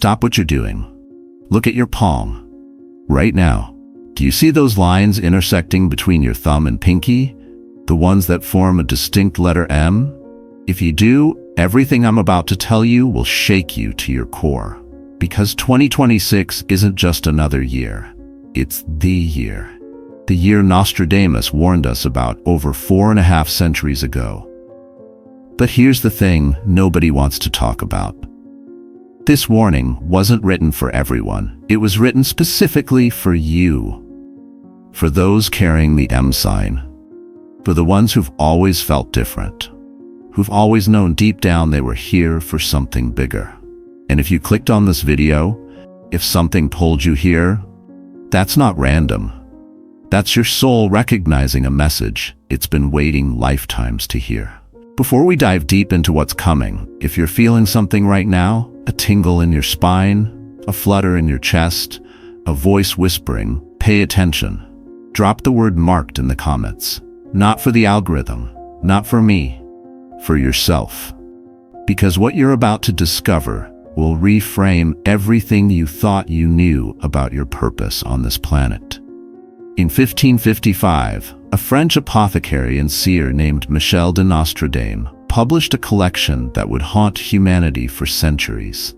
stop what you're doing. Look at your palm. Right now. Do you see those lines intersecting between your thumb and pinky? The ones that form a distinct letter M? If you do, everything I'm about to tell you will shake you to your core. Because 2026 isn't just another year. It's the year. The year Nostradamus warned us about over 4.5 centuries ago. But here's the thing nobody wants to talk about. This warning wasn't written for everyone. It was written specifically for you. For those carrying the M sign. For the ones who've always felt different. Who've always known deep down they were here for something bigger. And if you clicked on this video, if something pulled you here, that's not random. That's your soul recognizing a message it's been waiting lifetimes to hear. Before we dive deep into what's coming, if you're feeling something right now, a tingle in your spine, a flutter in your chest, a voice whispering, pay attention. Drop the word marked in the comments. Not for the algorithm, not for me, for yourself. Because what you're about to discover will reframe everything you thought you knew about your purpose on this planet. In 1555, a French apothecary and seer named Michel de Nostradamus published a collection that would haunt humanity for centuries.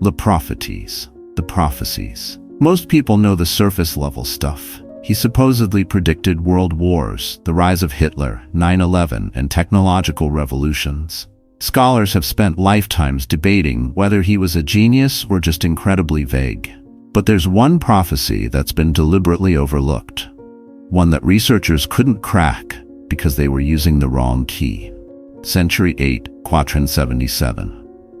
The prophecies. The prophecies. Most people know the surface-level stuff. He supposedly predicted world wars, the rise of Hitler, 9/11, and technological revolutions. Scholars have spent lifetimes debating whether he was a genius or just incredibly vague. But there's one prophecy that's been deliberately overlooked. One that researchers couldn't crack because they were using the wrong key. Century 8, Quatrain 77.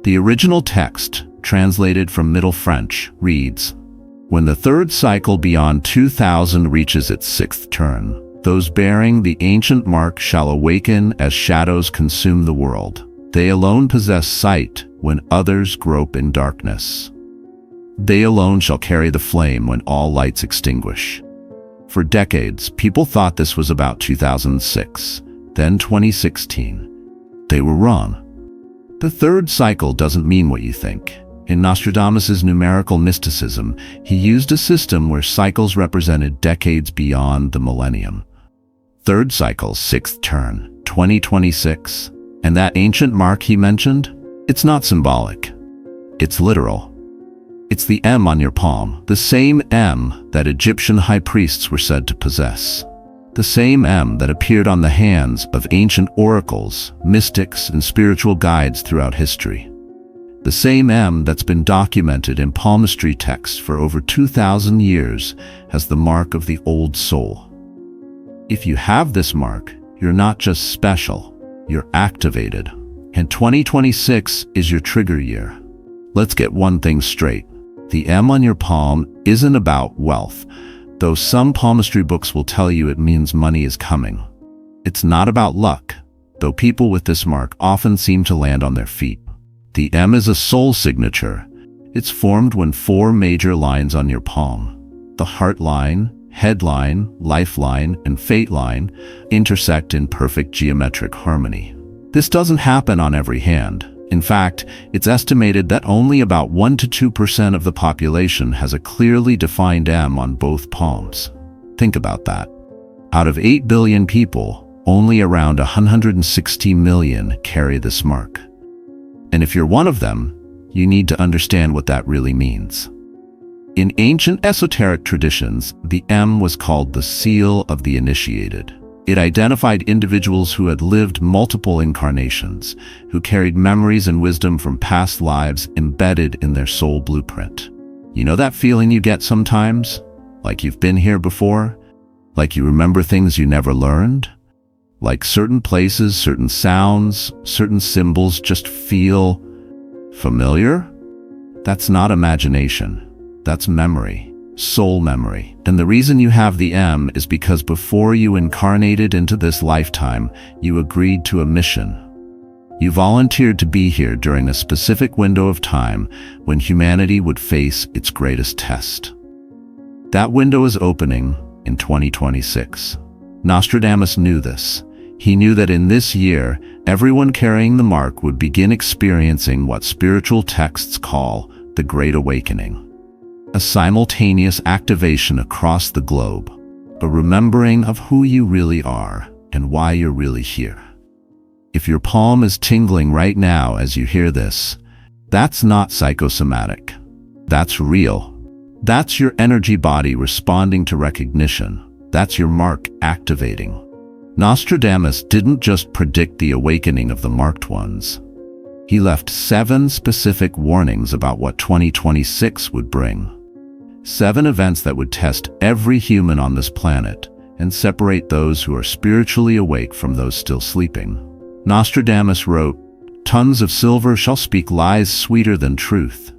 The original text, translated from Middle French, reads, "When the third cycle beyond 2000 reaches its sixth turn, those bearing the ancient mark shall awaken as shadows consume the world. They alone possess sight when others grope in darkness. They alone shall carry the flame when all lights extinguish." For decades, people thought this was about 2006, then 2016. They were wrong. The third cycle doesn't mean what you think. In Nostradamus' numerical mysticism, he used a system where cycles represented decades beyond the millennium. Third cycle, sixth turn, 2026. And that ancient mark he mentioned? It's not symbolic. It's literal. It's the M on your palm, the same M that Egyptian high priests were said to possess. The same M that appeared on the hands of ancient oracles, mystics, and spiritual guides throughout history. The same M that's been documented in palmistry texts for over 2,000 years as the mark of the old soul. If you have this mark, you're not just special, you're activated. And 2026 is your trigger year. Let's get one thing straight. The M on your palm isn't about wealth, though some palmistry books will tell you it means money is coming. It's not about luck, though people with this mark often seem to land on their feet. The M is a soul signature. It's formed when 4 major lines on your palm, the heart line, head line, lifeline, and fate line, intersect in perfect geometric harmony. This doesn't happen on every hand. In fact, it's estimated that only about 1 to 2% of the population has a clearly defined M on both palms. Think about that. Out of 8 billion people, only around 160 million carry this mark. And if you're one of them, you need to understand what that really means. In ancient esoteric traditions, the M was called the seal of the initiated. It identified individuals who had lived multiple incarnations, who carried memories and wisdom from past lives embedded in their soul blueprint. You know that feeling you get sometimes? Like you've been here before? Like you remember things you never learned? Like certain places, certain sounds, certain symbols just feel familiar? That's not imagination. That's memory. Soul memory. And the reason you have the M is because before you incarnated into this lifetime, you agreed to a mission. You volunteered to be here during a specific window of time when humanity would face its greatest test. That window is opening in 2026. Nostradamus knew this. He knew that in this year, Everyone carrying the mark would begin experiencing what spiritual texts call the Great Awakening, a simultaneous activation across the globe, a remembering of who you really are and why you're really here. If your palm is tingling right now as you hear this, that's not psychosomatic. That's real. That's your energy body responding to recognition. That's your mark activating. Nostradamus didn't just predict the awakening of the marked ones. He left 7 specific warnings about what 2026 would bring. 7 events that would test every human on this planet and separate those who are spiritually awake from those still sleeping. Nostradamus wrote, "Tons of silver shall speak lies sweeter than truth.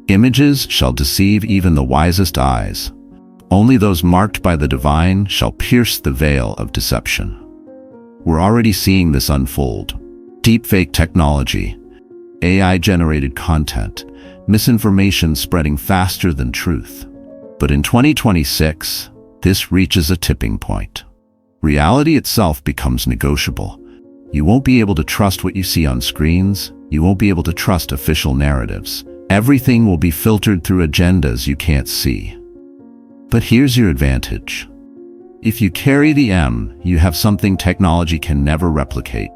Images shall deceive even the wisest eyes. Only those marked by the divine shall pierce the veil of deception." We're already seeing this unfold. Deepfake technology, AI-generated content, misinformation spreading faster than truth. But in 2026, this reaches a tipping point. Reality itself becomes negotiable. You won't be able to trust what you see on screens. You won't be able to trust official narratives. Everything will be filtered through agendas you can't see. But here's your advantage. If you carry the M, you have something technology can never replicate: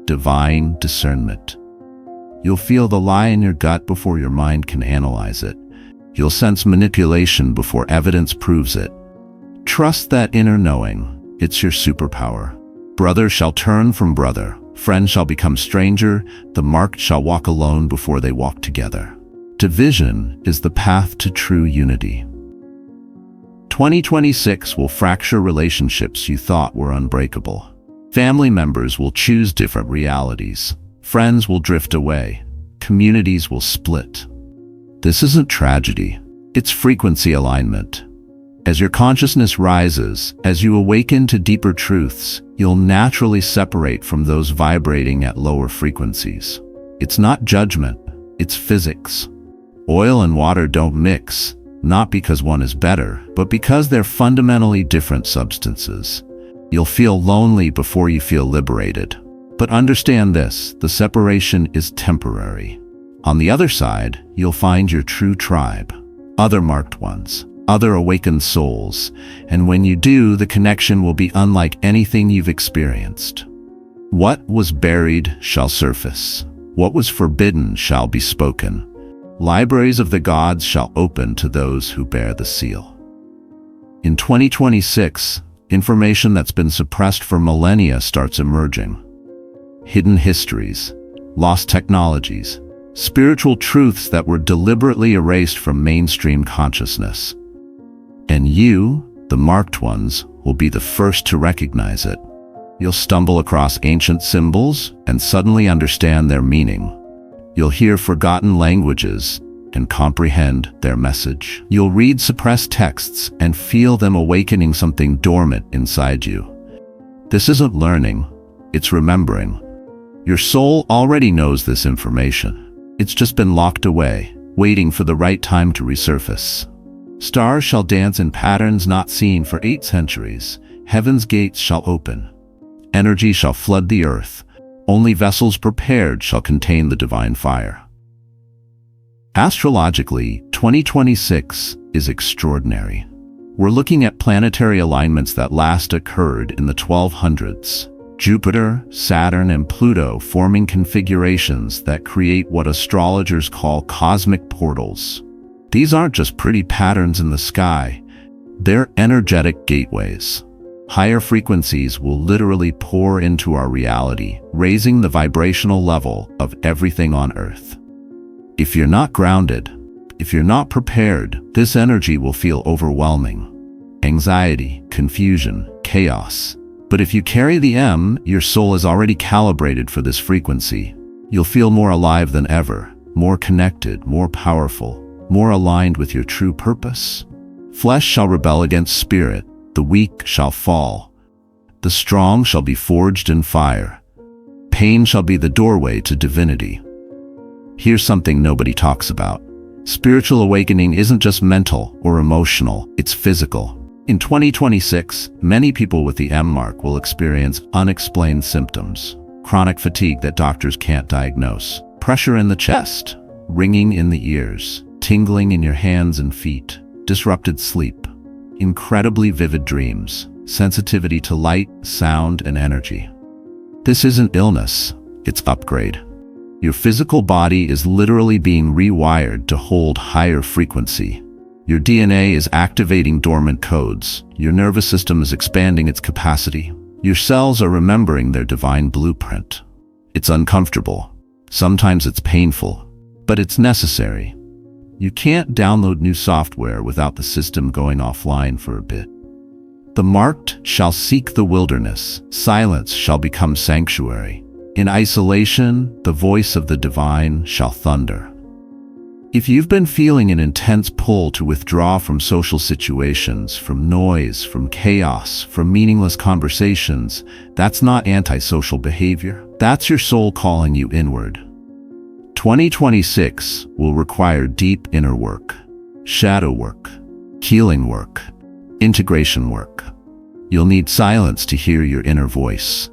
divine discernment. You'll feel the lie in your gut before your mind can analyze it. You'll sense manipulation before evidence proves it. Trust that inner knowing. It's your superpower. Brother shall turn from brother. Friend shall become stranger. The marked shall walk alone before they walk together. Division is the path to true unity. 2026 will fracture relationships you thought were unbreakable. Family members will choose different realities. Friends will drift away. Communities will split. This isn't tragedy. It's frequency alignment. As your consciousness rises, as you awaken to deeper truths, you'll naturally separate from those vibrating at lower frequencies. It's not judgment, it's physics. Oil and water don't mix, not because one is better, but because they're fundamentally different substances. You'll feel lonely before you feel liberated. But understand this, the separation is temporary. On the other side, you'll find your true tribe, other marked ones, other awakened souls, and when you do, the connection will be unlike anything you've experienced. What was buried shall surface. What was forbidden shall be spoken. Libraries of the gods shall open to those who bear the seal. In 2026, information that's been suppressed for millennia starts emerging. Hidden histories, lost technologies, spiritual truths that were deliberately erased from mainstream consciousness. And you, the marked ones, will be the first to recognize it. You'll stumble across ancient symbols and suddenly understand their meaning. You'll hear forgotten languages and comprehend their message. You'll read suppressed texts and feel them awakening something dormant inside you. This isn't learning, it's remembering. Your soul already knows this information. It's just been locked away, waiting for the right time to resurface. Stars shall dance in patterns not seen for 8 centuries. Heaven's gates shall open. Energy shall flood the earth. Only vessels prepared shall contain the divine fire. Astrologically, 2026 is extraordinary. We're looking at planetary alignments that last occurred in the 1200s. Jupiter, Saturn, and Pluto forming configurations that create what astrologers call cosmic portals. These aren't just pretty patterns in the sky, they're energetic gateways. Higher frequencies will literally pour into our reality, raising the vibrational level of everything on Earth. If you're not grounded, if you're not prepared, this energy will feel overwhelming. Anxiety, confusion, chaos. But if you carry the M, your soul is already calibrated for this frequency. You'll feel more alive than ever, more connected, more powerful, more aligned with your true purpose. Flesh shall rebel against spirit, the weak shall fall. The strong shall be forged in fire. Pain shall be the doorway to divinity. Here's something nobody talks about. Spiritual awakening isn't just mental or emotional, it's physical. In 2026, many people with the M mark will experience unexplained symptoms. chronic fatigue that doctors can't diagnose, pressure in the chest, ringing in the ears, tingling in your hands and feet, disrupted sleep, incredibly vivid dreams, sensitivity to light, sound, and energy. This isn't illness, it's upgrade. Your physical body is literally being rewired to hold higher frequency. Your DNA is activating dormant codes. Your nervous system is expanding its capacity. Your cells are remembering their divine blueprint. It's uncomfortable. Sometimes it's painful, but it's necessary. You can't download new software without the system going offline for a bit. The marked shall seek the wilderness. Silence shall become sanctuary. In isolation, the voice of the divine shall thunder. If you've been feeling an intense pull to withdraw from social situations, from noise, from chaos, from meaningless conversations, that's not antisocial behavior. That's your soul calling you inward. 2026 will require deep inner work, shadow work, healing work, integration work. You'll need silence to hear your inner voice.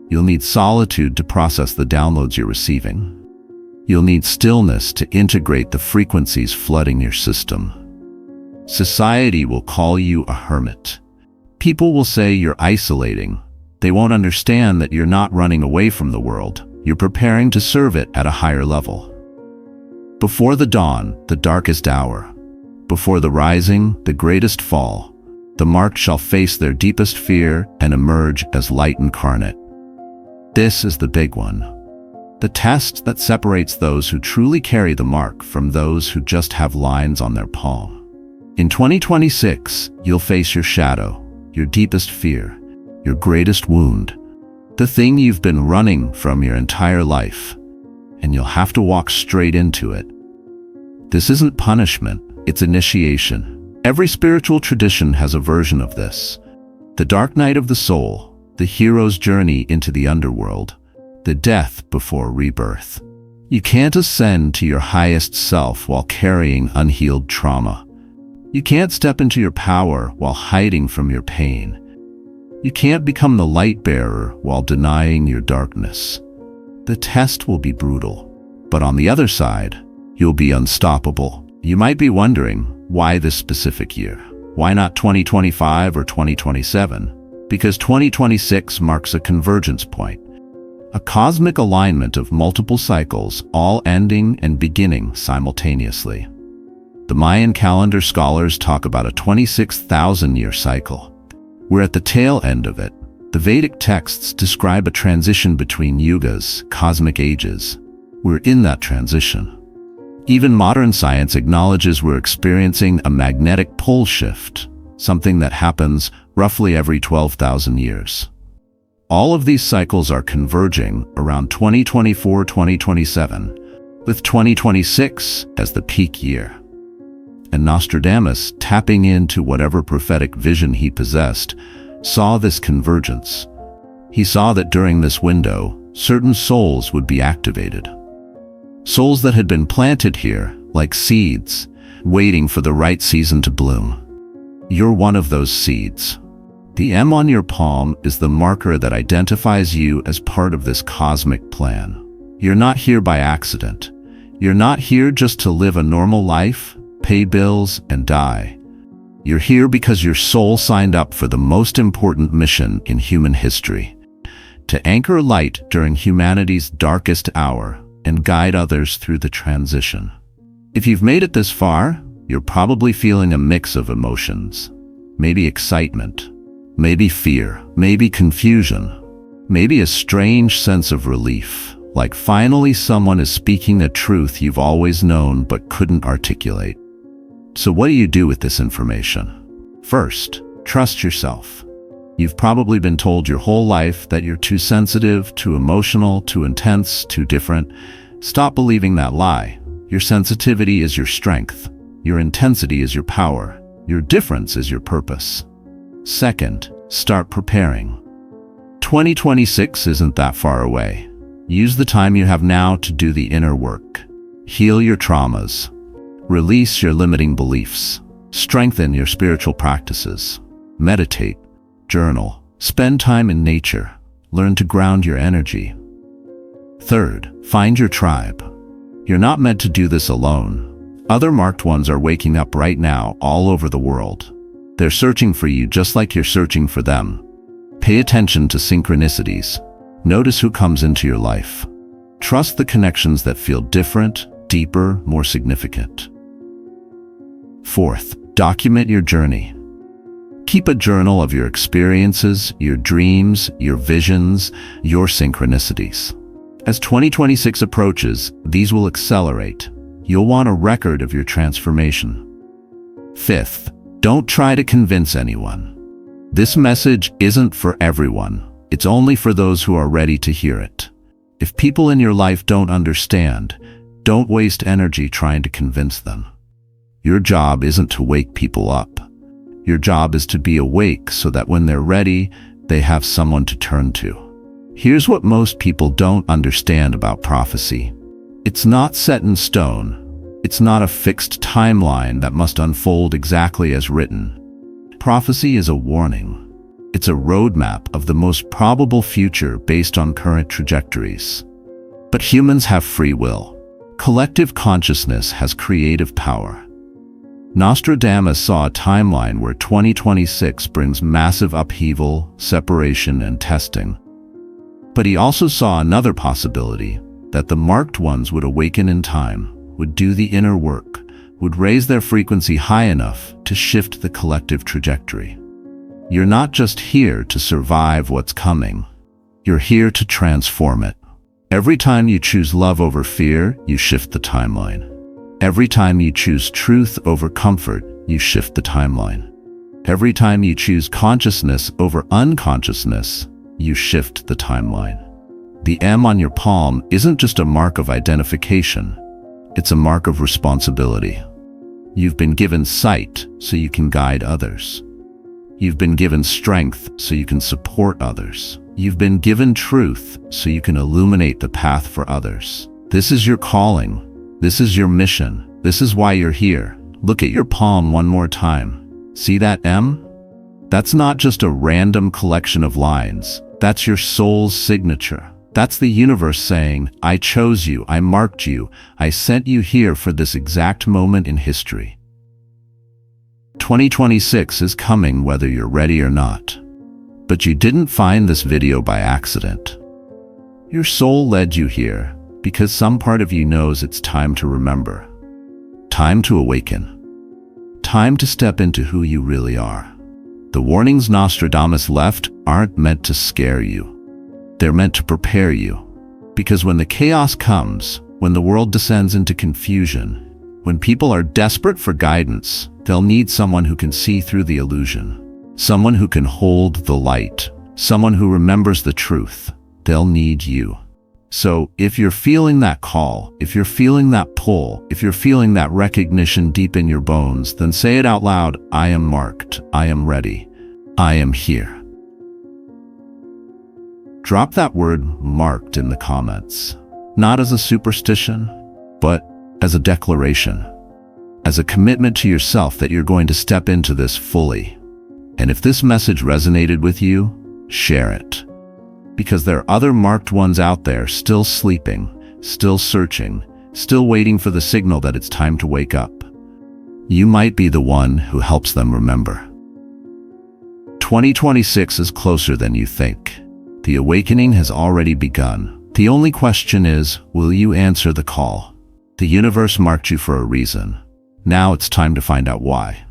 You'll need solitude to process the downloads you're receiving. You'll need stillness to integrate the frequencies flooding your system. Society will call you a hermit. People will say you're isolating. They won't understand that you're not running away from the world. You're preparing to serve it at a higher level. Before the dawn, the darkest hour. Before the rising, the greatest fall. The marked shall face their deepest fear and emerge as light incarnate. This is the big one. The test that separates those who truly carry the mark from those who just have lines on their palm. In 2026, you'll face your shadow, your deepest fear, your greatest wound, the thing you've been running from your entire life, and you'll have to walk straight into it. This isn't punishment, it's initiation. Every spiritual tradition has a version of this. The dark night of the soul, the hero's journey into the underworld, the death before rebirth. You can't ascend to your highest self while carrying unhealed trauma. You can't step into your power while hiding from your pain. You can't become the light bearer while denying your darkness. The test will be brutal, but on the other side, you'll be unstoppable. You might be wondering, why this specific year? Why not 2025 or 2027? Because 2026 marks a convergence point. A cosmic alignment of multiple cycles, all ending and beginning simultaneously. The Mayan calendar scholars talk about a 26,000-year cycle. We're at the tail end of it. The Vedic texts describe a transition between yugas, cosmic ages. We're in that transition. Even modern science acknowledges we're experiencing a magnetic pole shift, something that happens roughly every 12,000 years. All of these cycles are converging around 2024-2027, with 2026 as the peak year. And Nostradamus, tapping into whatever prophetic vision he possessed, saw this convergence. He saw that during this window, certain souls would be activated. Souls that had been planted here, like seeds, waiting for the right season to bloom. You're one of those seeds. The M on your palm is the marker that identifies you as part of this cosmic plan. You're not here by accident. You're not here just to live a normal life, pay bills, and die. You're here because your soul signed up for the most important mission in human history, to anchor light during humanity's darkest hour and guide others through the transition. If you've made it this far, you're probably feeling a mix of emotions. Maybe excitement, maybe fear, maybe confusion, maybe a strange sense of relief, like finally someone is speaking a truth you've always known but couldn't articulate. So what do you do with this information? First, trust yourself. You've probably been told your whole life that you're too sensitive, too emotional, too intense, too different. Stop believing that lie. Your sensitivity is your strength. Your intensity is your power. Your difference is your purpose. Second, start preparing. 2026 isn't that far away. Use the time you have now to do the inner work. Heal your traumas. Release your limiting beliefs. Strengthen your spiritual practices. Meditate. Journal. Spend time in nature. Learn to ground your energy. Third, find your tribe. You're not meant to do this alone. Other marked ones are waking up right now all over the world. They're searching for you just like you're searching for them. Pay attention to synchronicities. Notice who comes into your life. Trust the connections that feel different, deeper, more significant. Fourth, document your journey. Keep a journal of your experiences, your dreams, your visions, your synchronicities. As 2026 approaches, these will accelerate. You'll want a record of your transformation. Fifth, don't try to convince anyone. This message isn't for everyone. It's only for those who are ready to hear it. If people in your life don't understand, don't waste energy trying to convince them. Your job isn't to wake people up. Your job is to be awake so that when they're ready, they have someone to turn to. Here's what most people don't understand about prophecy. It's not set in stone. It's not a fixed timeline that must unfold exactly as written. Prophecy is a warning. It's a roadmap of the most probable future based on current trajectories. But humans have free will. Collective consciousness has creative power. Nostradamus saw a timeline where 2026 brings massive upheaval, separation, and testing. But he also saw another possibility, that the marked ones would awaken in time, would do the inner work, would raise their frequency high enough to shift the collective trajectory. You're not just here to survive what's coming. You're here to transform it. Every time you choose love over fear, you shift the timeline. Every time you choose truth over comfort, you shift the timeline. Every time you choose consciousness over unconsciousness, you shift the timeline. The M on your palm isn't just a mark of identification. It's a mark of responsibility. You've been given sight so you can guide others. You've been given strength so you can support others. You've been given truth so you can illuminate the path for others. This is your calling. This is your mission. This is why you're here. Look at your palm one more time. See that M? That's not just a random collection of lines. That's your soul's signature. That's the universe saying, I chose you, I marked you, I sent you here for this exact moment in history. 2026 is coming whether you're ready or not. But you didn't find this video by accident. Your soul led you here because some part of you knows it's time to remember. Time to awaken. Time to step into who you really are. The warnings Nostradamus left aren't meant to scare you. They're meant to prepare you. Because when the chaos comes, when the world descends into confusion, when people are desperate for guidance, they'll need someone who can see through the illusion. Someone who can hold the light. Someone who remembers the truth. They'll need you. So if you're feeling that call, if you're feeling that pull, if you're feeling that recognition deep in your bones, then say it out loud. I am marked. I am ready. I am here. Drop that word marked in the comments. Not as a superstition, but as a declaration. As a commitment to yourself that you're going to step into this fully. And if this message resonated with you, share it. Because there are other marked ones out there still sleeping, still searching, still waiting for the signal that it's time to wake up. You might be the one who helps them remember. 2026 is closer than you think. The awakening has already begun. The only question is, will you answer the call? The universe marked you for a reason. Now it's time to find out why.